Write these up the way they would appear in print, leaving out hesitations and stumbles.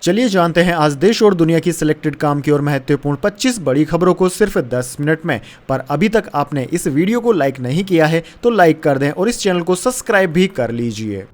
चलिए जानते हैं आज देश और दुनिया की सिलेक्टेड काम की और महत्वपूर्ण 25 बड़ी खबरों को सिर्फ 10 मिनट में। पर अभी तक आपने इस वीडियो को लाइक नहीं किया है तो लाइक कर दें और इस चैनल को सब्सक्राइब भी कर लीजिए।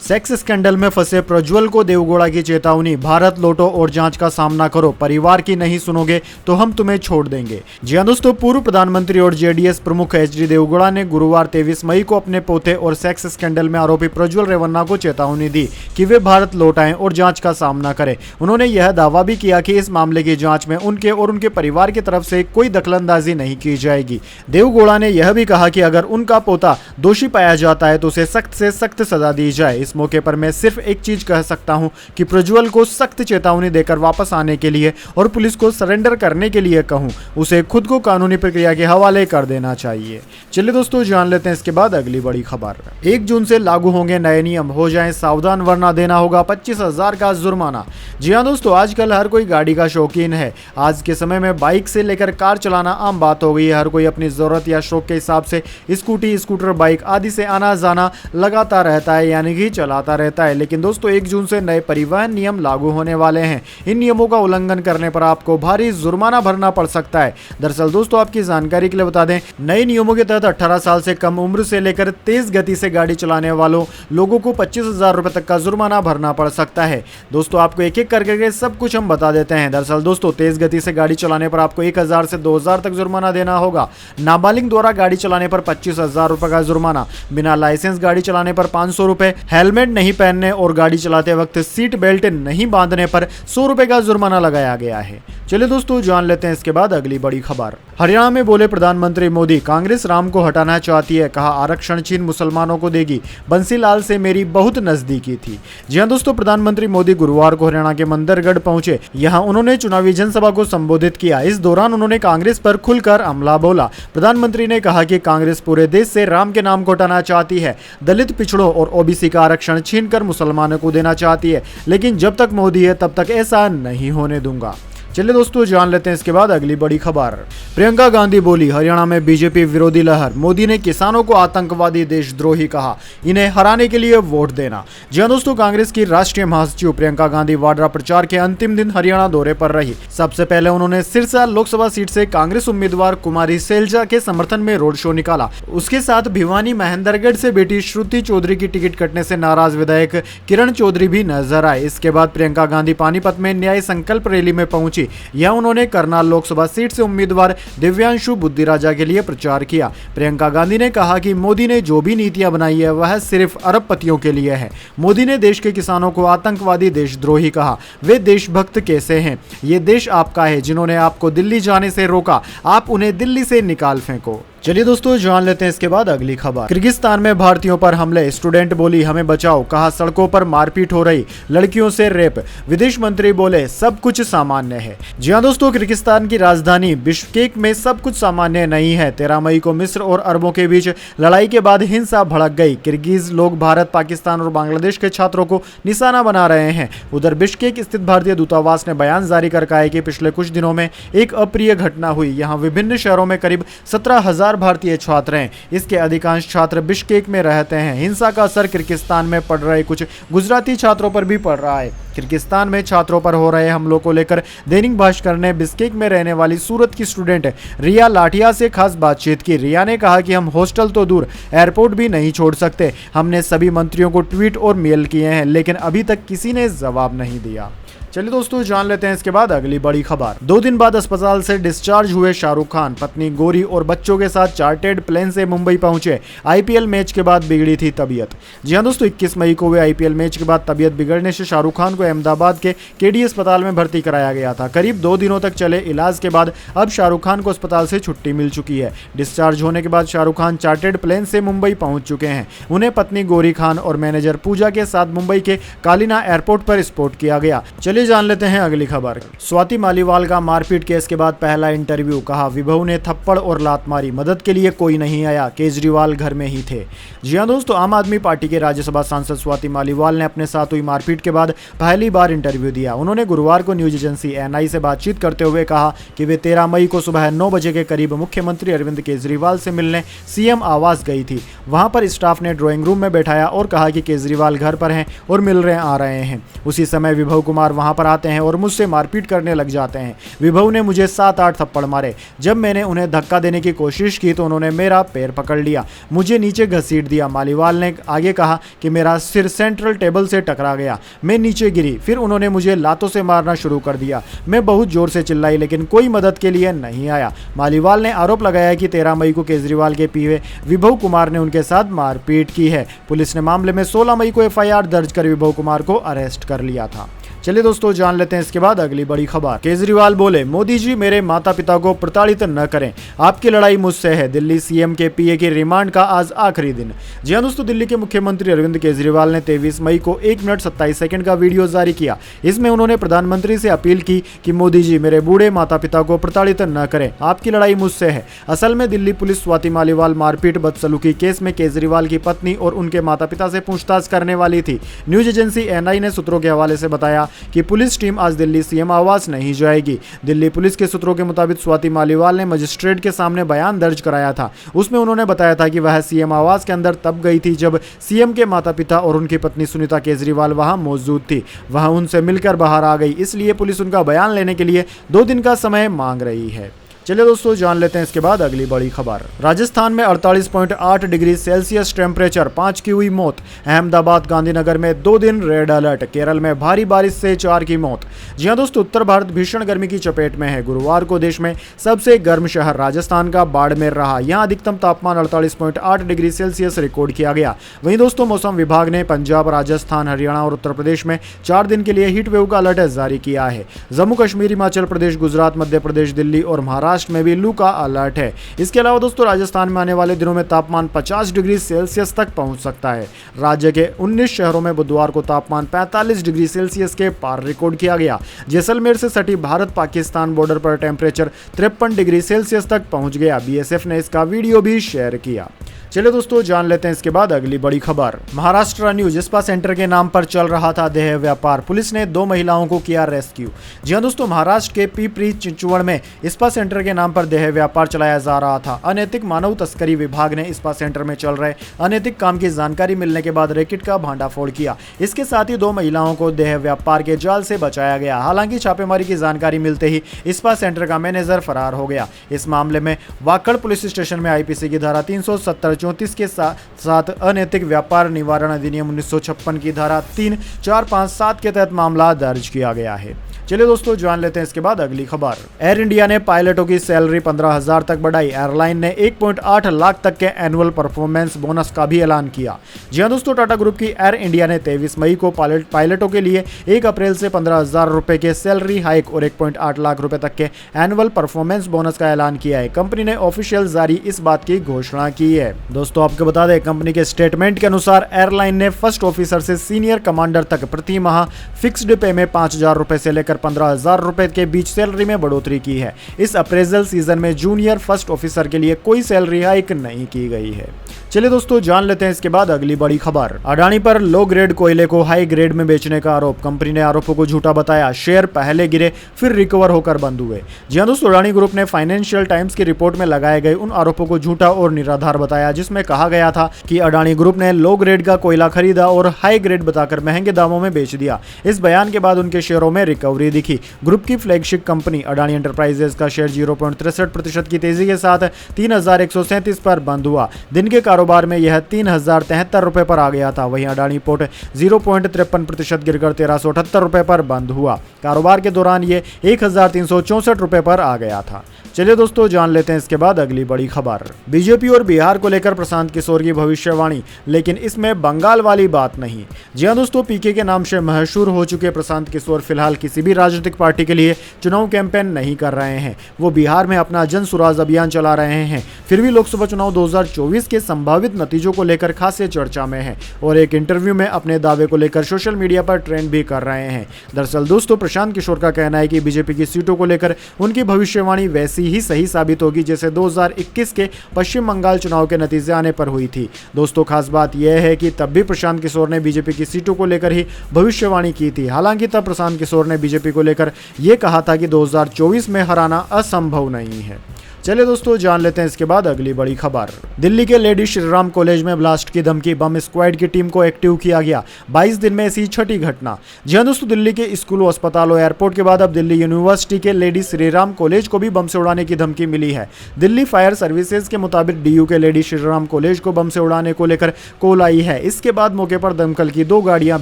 सेक्स स्कैंडल में फंसे प्रज्वल को देवगौड़ा की चेतावनी, भारत लौटो और जांच का सामना करो, परिवार की नहीं सुनोगे तो हम तुम्हें छोड़ देंगे। जी हां दोस्तों, पूर्व प्रधानमंत्री और जेडीएस प्रमुख एचडी देवगौड़ा ने गुरुवार 23 मई को अपने पोते और सेक्स स्कैंडल में आरोपी प्रज्वल रेवन्ना को चेतावनी दी कि वे भारत लौट आएं और जांच का सामना करें। उन्होंने यह दावा भी किया कि इस मामले की जांच में उनके और उनके परिवार की तरफ से कोई दखलंदाजी नहीं की जाएगी। देवगौड़ा ने यह भी कहा कि अगर उनका पोता दोषी पाया जाता है तो उसे सख्त से सख्त सजा दी जाए। इस मौके पर मैं सिर्फ एक चीज कह सकता हूं कि प्रज्वल को सख्त चेतावनी देकर वापस आने के लिए और पुलिस को सरेंडर करने के लिए कहूं, उसे खुद को कानूनी प्रक्रिया के हवाले कर देना चाहिए। चलिए दोस्तों, जान लेते हैं इसके बाद अगली बड़ी खबर। 1 जून से लागू होंगे नए नियम, हो जाएं सावधान वरना देना होगा 25,000 का जुर्माना। जी हां दोस्तों, आजकल हर कोई गाड़ी का शौकीन है। आज के समय में बाइक से लेकर कार चलाना आम बात हो गई है। हर कोई अपनी जरूरत या शौक के हिसाब से स्कूटी, स्कूटर, बाइक आदि से आना जाना लगाता रहता है, यानी कि चलाता रहता है। लेकिन दोस्तों, 1 जून से नए परिवहन नियम लागू होने वाले हैं। इन नियमों का उल्लंघन करने पर आपको भारी जुर्माना भरना पड़ सकता है। दरअसल दोस्तों, आपकी जानकारी के लिए बता दें, नए नियमों के तहत 18 साल से कम उम्र से लेकर तेज गति से गाड़ी चलाने वालों लोगों को 25,000 रुपए तक का जुर्माना भरना पड़ सकता है। दोस्तों, आपको एक एक करके सब कुछ हम बता देते हैं। दरअसल दोस्तों, तेज गति से गाड़ी चलाने पर आपको 1,000 से 2,000 तक जुर्माना देना होगा। नाबालिग द्वारा गाड़ी चलाने पर 25,000 रुपए का जुर्माना, बिना लाइसेंस गाड़ी चलाने पर 500 रुपए, हेलमेट नहीं पहनने और गाड़ी चलाते वक्त सीट बेल्ट नहीं बांधने पर 100 रुपए का जुर्माना लगाया गया है। चलिए दोस्तों, जान लेते हैं इसके बाद अगली बड़ी खबर। हरियाणा में बोले प्रधानमंत्री मोदी, कांग्रेस राम को हटाना चाहती है, कहा आरक्षण चीन मुसलमानों को देगी, बंसीलाल से मेरी बहुत नजदीकी थी। जी हां दोस्तों, प्रधानमंत्री मोदी गुरुवार को हरियाणा के मंदरगढ़ पहुंचे। यहां उन्होंने चुनावी जनसभा को संबोधित किया। इस दौरान उन्होंने कांग्रेस पर खुलकर हमला बोला। प्रधानमंत्री ने कहा कि कांग्रेस पूरे देश से राम के नाम को हटाना चाहती है, दलित, पिछड़ों और ओबीसी का आरक्षण छीनकर मुसलमानों को देना चाहती है, लेकिन जब तक मोदी है तब तक ऐसा नहीं होने दूंगा। चलिए दोस्तों, जान लेते हैं इसके बाद अगली बड़ी खबर। प्रियंका गांधी बोली, हरियाणा में बीजेपी विरोधी लहर, मोदी ने किसानों को आतंकवादी, देशद्रोही कहा, इन्हें हराने के लिए वोट देना। जी हां दोस्तों, कांग्रेस की राष्ट्रीय महासचिव प्रियंका गांधी वाड्रा प्रचार के अंतिम दिन हरियाणा दौरे पर रही। सबसे पहले उन्होंने सिरसा लोकसभा सीट से कांग्रेस उम्मीदवार कुमारी सैलजा के समर्थन में रोड शो निकाला। उसके साथ भिवानी महेंद्रगढ़ से बेटी श्रुति चौधरी की टिकट कटने से नाराज विधायक किरण चौधरी भी नजर आए। इसके बाद प्रियंका गांधी पानीपत में न्याय संकल्प रैली में पहुंची। यह उन्होंने करनाल लोकसभा सीट से उम्मीदवार दिव्यांशु बुद्धिराजा के लिए प्रचार किया। प्रियंका गांधी ने कहा कि मोदी ने जो भी नीतियां बनाई है वह सिर्फ अरबपतियों के लिए है। मोदी ने देश के किसानों को आतंकवादी, देशद्रोही कहा। वे देशभक्त कैसे हैं? ये देश आपका है। जिन्होंने आपको दिल्ली जाने से रोका, आप उन्हें दिल्ली से निकाल फेंको। चलिए दोस्तों, जान लेते हैं इसके बाद अगली खबर। किर्गिस्तान में भारतीयों पर हमले, स्टूडेंट बोली हमें बचाओ, कहा सड़कों पर मारपीट हो रही, लड़कियों से रेप। विदेश मंत्री बोले सब कुछ सामान्य है। जी हां दोस्तों, किर्गिस्तान की राजधानी बिश्केक में सब कुछ सामान्य नहीं है। 13 मई को मिस्र और अरबों के बीच लड़ाई के बाद हिंसा भड़क गई। किर्गिज लोग भारत, पाकिस्तान और बांग्लादेश के छात्रों को निशाना बना रहे हैं। उधर बिश्केक स्थित भारतीय दूतावास ने बयान जारी कर कहा है कि पिछले कुछ दिनों में एक अप्रिय घटना हुई। यहाँ विभिन्न शहरों में करीब 17,000 भारतीय छात्र हैं। इसके अधिकांश छात्र बिश्केक में रहते हैं। हिंसा का असर किर्गिस्तान में पड़ रहे कुछ गुजराती छात्रों पर भी पड़ रहा है। किर्गिस्तान में छात्रों पर हो रहे हमलों को लेकर दैनिक भास्कर ने बिश्केक में रहने वाली सूरत की स्टूडेंट रिया लाठिया से खास बातचीत की। रिया ने कहा कि हम हॉस्टल तो दूर, एयरपोर्ट भी नहीं छोड़ सकते। हमने सभी मंत्रियों को ट्वीट और मेल किए हैं, लेकिन अभी तक किसी ने जवाब नहीं दिया। चलिए दोस्तों, जान लेते हैं इसके बाद अगली बड़ी खबर। 2 दिन बाद अस्पताल से डिस्चार्ज हुए शाहरुख खान, पत्नी गौरी और बच्चों के साथ चार्टेड प्लेन से मुंबई पहुंचे। आईपीएल मैच के बाद बिगड़ी थी तबीयत। जी हां दोस्तों, 21 मई को हुए आईपीएल मैच के बाद तबीयत बिगड़ने से शाहरुख खान को अहमदाबाद के केडी अस्पताल में भर्ती कराया गया था। करीब 2 दिनों तक चले इलाज के बाद अब शाहरुख खान को अस्पताल से छुट्टी मिल चुकी है। डिस्चार्ज होने के बाद शाहरुख खान चार्टेड प्लेन से मुंबई पहुंच चुके हैं। उन्हें पत्नी गौरी खान और मैनेजर पूजा के साथ मुंबई के कालिना एयरपोर्ट पर स्पॉट किया गया। चलिए जान लेते हैं अगली खबर। स्वाति मालीवाल का मारपीट केस के बाद पहला इंटरव्यू, कहा विभू ने थप्पड़ और लात मारी, मदद के लिए कोई नहीं आया, केजरीवाल घर में ही थे। जी हां दोस्तों, आम आदमी पार्टी के राज्यसभा सांसद स्वाति मालीवाल ने अपने साथ हुई मारपीट के बाद पहली बार इंटरव्यू दिया। उन्होंने गुरुवार को न्यूज एजेंसी एएनआई से बातचीत करते हुए कहा कि वे 13 मई को सुबह 9 बजे के करीब मुख्यमंत्री अरविंद केजरीवाल से मिलने सीएम आवास गई थी। वहां पर स्टाफ ने ड्राइंग रूम में बैठाया और कहा कि केजरीवाल घर पर हैं और मिलने आ रहे हैं। उसी समय विभव कुमार वहां पर आते हैं और मुझसे मारपीट करने लग जाते हैं। विभव ने मुझे 7-8 थप्पड़ मारे। जब मैंने उन्हें धक्का देने की कोशिश की तो उन्होंने मेरा पैर पकड़ लिया, मुझे नीचे घसीट दिया। मालीवाल ने आगे कहा कि मेरा सिर सेंट्रल टेबल से टकरा गया, मैं नीचे गिरी। फिर उन्होंने मुझे लातों से मारना शुरू कर दिया। मैं बहुत जोर से चिल्लाई लेकिन कोई मदद के लिए नहीं आया। मालीवाल ने आरोप लगाया कि 13 मई को केजरीवाल के पीए विभव कुमार ने उनके साथ मारपीट की है। पुलिस ने मामले में 16 मई को एफआईआर दर्ज कर विभव कुमार को अरेस्ट कर लिया था। चलिए दोस्तों, जान लेते हैं इसके बाद अगली बड़ी खबर। केजरीवाल बोले, मोदी जी मेरे माता पिता को प्रताड़ित न करें, आपकी लड़ाई मुझसे है। दिल्ली सीएम के पीए की रिमांड का आज आखिरी दिन। जी हां दोस्तों, दिल्ली के मुख्यमंत्री अरविंद केजरीवाल ने 23 मई को 1 मिनट 27 सेकंड का वीडियो जारी किया। इसमें उन्होंने प्रधानमंत्री से अपील की कि मोदी जी मेरे बूढ़े माता पिता को प्रताड़ित न करें, आपकी लड़ाई मुझसे है। असल में दिल्ली पुलिस स्वाति मालीवाल मारपीट बदसलूकी केस में केजरीवाल की पत्नी और उनके माता पिता से पूछताछ करने वाली थी। न्यूज एजेंसी एएनआई ने सूत्रों के हवाले से बताया कि पुलिस टीम आज दिल्ली सीएम आवास नहीं जाएगी। दिल्ली पुलिस के सूत्रों के मुताबिक स्वाति मालीवाल ने मजिस्ट्रेट के सामने बयान दर्ज कराया था। उसमें उन्होंने बताया था कि वह सीएम आवास के अंदर तब गई थी जब सीएम के माता पिता और उनकी पत्नी सुनीता केजरीवाल वहां मौजूद थी। वह उनसे मिलकर बाहर आ गई, इसलिए पुलिस उनका बयान लेने के लिए 2 दिन का समय मांग रही है। चलिए दोस्तों, जान लेते हैं इसके बाद अगली बड़ी खबर। राजस्थान में 48.8 डिग्री सेल्सियस टेम्परेचर, 5 की हुई मौत। अहमदाबाद गांधीनगर में 2 दिन रेड अलर्ट। केरल में भारी बारिश से 4 की मौत। जी हां दोस्तों, उत्तर भारत भीषण गर्मी की चपेट में है। गुरुवार को देश में सबसे गर्म शहर राजस्थान का बाड़मेर रहा। यहां अधिकतम तापमान 48.8 डिग्री सेल्सियस रिकॉर्ड किया गया। वहीं दोस्तों, मौसम विभाग ने पंजाब, राजस्थान, हरियाणा और उत्तर प्रदेश में 4 दिन के लिए हीट वेव का अलर्ट जारी किया है। जम्मू कश्मीर, हिमाचल प्रदेश, गुजरात, मध्य प्रदेश, दिल्ली और महाराष्ट्र में भी लू का अलर्ट है। इसके अलावा दोस्तों, राजस्थान में आने वाले दिनों में तापमान 50 डिग्री सेल्सियस तक पहुंच सकता है। राज्य के 19 शहरों में बुधवार को तापमान 45 डिग्री सेल्सियस के पार रिकॉर्ड किया गया। जैसलमेर से सटी भारत पाकिस्तान बॉर्डर पर टेम्परेचर 53 डिग्री सेल्सियस तक पहुंच गया। बीएसएफ ने इसका वीडियो भी शेयर किया। चलिए दोस्तों, जान लेते हैं इसके बाद अगली बड़ी खबर। महाराष्ट्र न्यूज स्पा सेंटर के नाम पर चल रहा था देह व्यापार, पुलिस ने 2 महिलाओं को किया रेस्क्यू। जी हां दोस्तों, महाराष्ट्र के पिपरी चिंचवड़ में स्पा सेंटर के नाम पर देह व्यापार चलाया जा रहा था। अनैतिक मानव तस्करी विभाग ने स्पा सेंटर में चल रहे अनैतिक काम की जानकारी मिलने के बाद रैकेट का भांडाफोड़ किया। इसके साथ ही 2 महिलाओं को देह व्यापार के जाल से बचाया गया। हालांकि छापेमारी की जानकारी मिलते ही स्पा सेंटर का मैनेजर फरार हो गया। इस मामले में वाकड़ पुलिस स्टेशन में आईपीसी की धारा 370-34 के साथ अनैतिक व्यापार निवारण अधिनियम 1956 की धारा 3, 4, 5, 7 के तहत मामला दर्ज किया गया है। चलिए दोस्तों, जान लेते हैं इसके बाद अगली खबर। एयर इंडिया ने पायलटों की सैलरी 15,000 तक बढ़ाई। एयरलाइन ने 1.8 लाख तक के एनुअल परफॉर्मेंस बोनस का भी ऐलान किया। जी हां दोस्तों, टाटा ग्रुप की एयर इंडिया ने 23 मई को पायलटों के लिए 1 अप्रैल से 15,000 रुपए के सैलरी हाइक और 1.8 लाख रुपए तक के एनुअल परफॉर्मेंस बोनस का ऐलान किया है। कंपनी ने ऑफिशियल जारी इस बात की घोषणा की है। दोस्तों, आपको बता दें, कंपनी के स्टेटमेंट के अनुसार एयरलाइन ने फर्स्ट ऑफिसर से सीनियर कमांडर तक प्रति माह फिक्स्ड पे में 5,000 रुपए से लेकर 15,000 रुपए के बीच सैलरी में बढ़ोतरी की है। इस अप्रेजल सीजन में जूनियर फर्स्ट ऑफिसर के लिए कोई सैलरी हाइक नहीं की गई है। चलिए दोस्तों, जान लेते हैं इसके बाद अगली बड़ी खबर। अडानी पर लो ग्रेड कोयले को हाई ग्रेड में बेचने का आरोप। कंपनी ने आरोपों को झूठा बताया। शेयर पहले गिरे फिर रिकवर होकर बंद हुए। जी हां दोस्तों, अडानी ग्रुप ने फाइनेंशियल टाइम्स की रिपोर्ट में लगाए गए उन आरोपों को झूठा और निराधार बताया, जिसमें कहा गया था कि अडानी ग्रुप ने लो ग्रेड का कोयला खरीदा और हाई ग्रेड बताकर महंगे दामों में बेच दिया। इस बयान के बाद उनके शेयरों में रिकवरी दिखी। ग्रुप की फ्लैगशिप कंपनी अडानी एंटरप्राइजेज का शेयर 0.63% की तेजी के साथ 3,137 पर बंद हुआ। दिन के कारोबार में यह 3,073 रुपए पर आ गया था। वहीं अडानी पोर्ट 0.53% गिरकर 1,378 रुपए पर बंद हुआ। कारोबार के दौरान ये 1,364 रुपए पर आ गया था। चलिए दोस्तों, जान लेते हैं इसके बाद अगली बड़ी खबर। बीजेपी और बिहार को लेकर प्रशांत किशोर की भविष्यवाणी, लेकिन इसमें बंगाल वाली बात नहीं। जी हां दोस्तों, पीके के नाम से मशहूर हो चुके प्रशांत किशोर फिलहाल किसी भी राजनीतिक पार्टी के लिए चुनाव कैंपेन नहीं कर रहे हैं। वो बिहार में अपना जन सुराज अभियान चला रहे हैं। फिर भी लोकसभा चुनाव 2024 के संभावित संभावित नतीजों को लेकर खासे चर्चा में हैं और एक इंटरव्यू में अपने दावे को लेकर सोशल मीडिया पर ट्रेंड भी कर रहे हैं। दरअसल दोस्तों, प्रशांत किशोर का कहना है कि बीजेपी की सीटों को लेकर उनकी भविष्यवाणी वैसी ही सही साबित होगी जैसे 2021 के पश्चिम बंगाल चुनाव के नतीजे आने पर हुई थी। दोस्तों, खास बात यह है कि तब भी प्रशांत किशोर ने बीजेपी की सीटों को लेकर ही भविष्यवाणी की थी। हालांकि तब प्रशांत किशोर ने बीजेपी को लेकर यह कहा था कि 2024 में हराना असंभव नहीं है। चलिए दोस्तों, जान लेते हैं इसके बाद अगली बड़ी खबर। दिल्ली के लेडी श्रीराम कॉलेज में ब्लास्ट की धमकी, बम स्क्वाड की टीम को एक्टिव किया गया। 22 दिन में ऐसी छठी घटना। जी हां दोस्तों, दिल्ली के स्कूलों, अस्पतालों, एयरपोर्ट के बाद अब दिल्ली यूनिवर्सिटी के लेडी श्रीराम कॉलेज को भी बम से उड़ाने की धमकी मिली है। दिल्ली फायर सर्विसेज के मुताबिक डीयू के लेडी श्रीराम कॉलेज को बम से उड़ाने को लेकर कॉल आई है। इसके बाद मौके पर दमकल की 2 गाड़ियां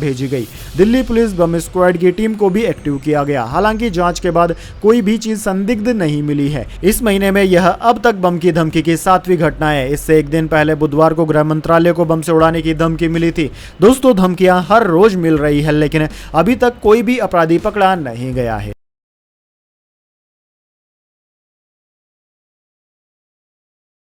भेजी गई। दिल्ली पुलिस बम स्क्वाड की टीम को भी एक्टिव किया गया। हालांकि जांच के बाद कोई भी चीज संदिग्ध नहीं मिली है। इस महीने में यह अब तक बम की धमकी की 7वीं घटना है। इससे एक दिन पहले बुधवार को गृह मंत्रालय को बम से उड़ाने की धमकी मिली थी। दोस्तों, धमकियां हर रोज मिल रही है, लेकिन अभी तक कोई भी अपराधी पकड़ा नहीं गया है।